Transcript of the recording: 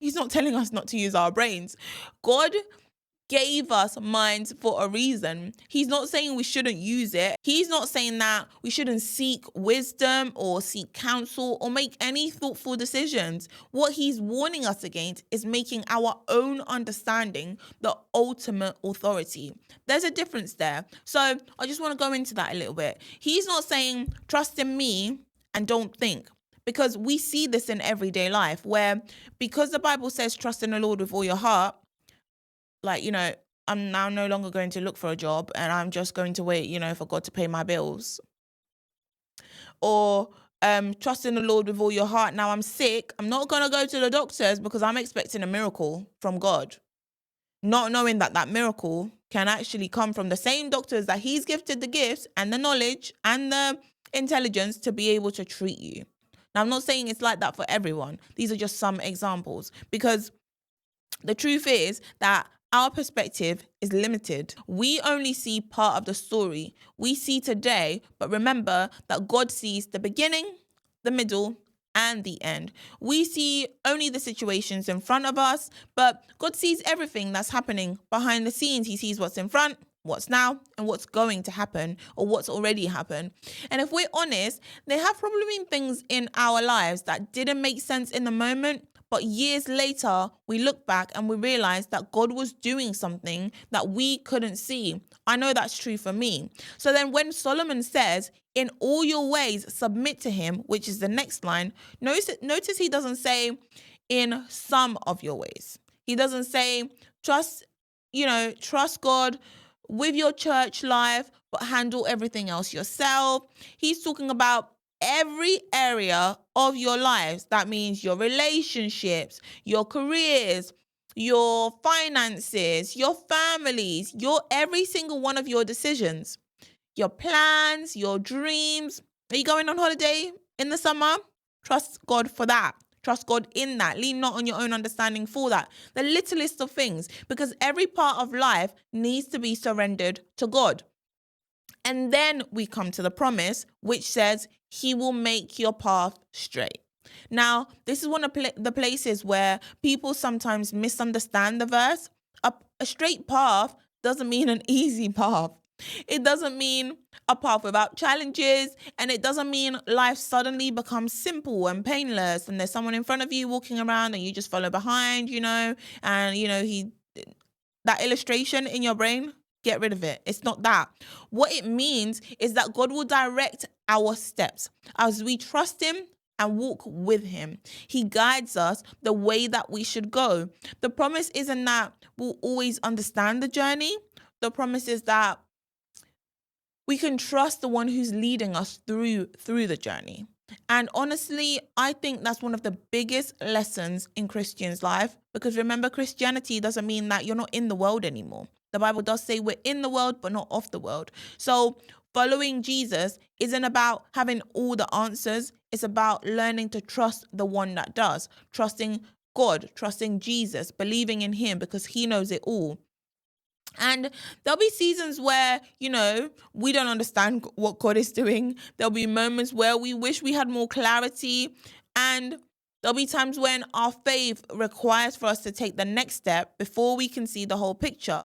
He's not telling us not to use our brains. God gave us minds for a reason. He's not saying we shouldn't use it. He's not saying that we shouldn't seek wisdom or seek counsel or make any thoughtful decisions. What he's warning us against is making our own understanding the ultimate authority. There's a difference there. So I just want to go into that a little bit. He's not saying trust in me and don't think. Because we see this in everyday life where, because the Bible says trust in the Lord with all your heart, like, I'm now no longer going to look for a job and I'm just going to wait, for God to pay my bills. Or trust in the Lord with all your heart. Now I'm sick. I'm not going to go to the doctors because I'm expecting a miracle from God. Not knowing that that miracle can actually come from the same doctors that he's gifted the gifts and the knowledge and the intelligence to be able to treat you. Now, I'm not saying it's like that for everyone. These are just some examples, because the truth is that our perspective is limited. We only see part of the story. We see today, but remember that God sees the beginning, the middle, and the end. We see only the situations in front of us, but God sees everything that's happening behind the scenes. He sees what's in front, what's now, and what's going to happen, or what's already happened. And if we're honest, there have probably been things in our lives that didn't make sense in the moment, but years later, we look back and we realize that God was doing something that we couldn't see. I know that's true for me. So then when Solomon says, in all your ways, submit to him, which is the next line, notice he doesn't say in some of your ways. He doesn't say trust God with your church life, but handle everything else yourself. He's talking about every area of your lives. That means your relationships, your careers, your finances, your families, every single one of your decisions, your plans, your dreams. Are you going on holiday in the summer? Trust God for that. Trust God in that. Lean not on your own understanding for that. The littlest of things, because every part of life needs to be surrendered to God. And then we come to the promise, which says he will make your path straight. Now, this is one of the places where people sometimes misunderstand the verse. A straight path doesn't mean an easy path. It doesn't mean a path without challenges, and it doesn't mean life suddenly becomes simple and painless and there's someone in front of you walking around and you just follow behind, and that illustration in your brain, get rid of it. It's not that. What it means is that God will direct our steps as we trust him and walk with him. He guides us the way that we should go. The promise isn't that we'll always understand the journey. The promise is that we can trust the one who's leading us through the journey. And honestly, I think that's one of the biggest lessons in Christians' life, because remember, Christianity doesn't mean that you're not in the world anymore. The Bible does say we're in the world, but not of the world. So following Jesus isn't about having all the answers. It's about learning to trust the one that does, trusting God, trusting Jesus, believing in him because he knows it all. And there'll be seasons where, we don't understand what God is doing. There'll be moments where we wish we had more clarity. And there'll be times when our faith requires for us to take the next step before we can see the whole picture.